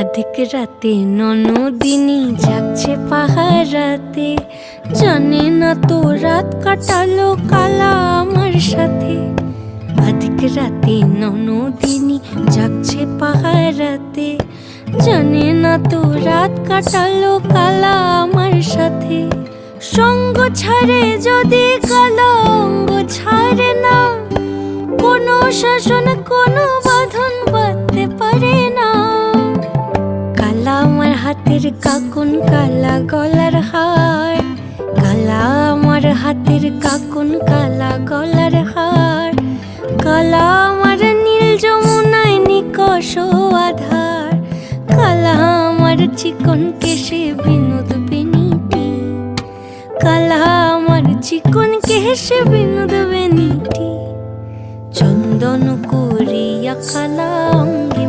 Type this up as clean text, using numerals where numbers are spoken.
অধিক রাতে ননদিনী জাগছে পাহারাতে, জানে না তো রাত কাটালো কালা আমার সাথে। অধিক রাতে ননদিনী জাগছে পাহারাতে, জানে না তো রাত কাটালো কালা আমার সাথে। সঙ্গ ছাড়ে যদি কালা অঙ্গ ছাড়ে না, কোনো শাসন কোনো বাঁধন বাঁধতে পারে না। কালা আমার হাতের কাকুন কালা গলার হার, কালা আমার হাতের কাকুন কালা গলার হার। কালা আমার নীল যমুনায় নিকষ আধার, কালা আমার চিকন কেশে বিনোদ বেনিটি, কালা আমার চিকন কেশে বিনোদ বেনিটি। চন্দন করিয়া কালা অঙ্গে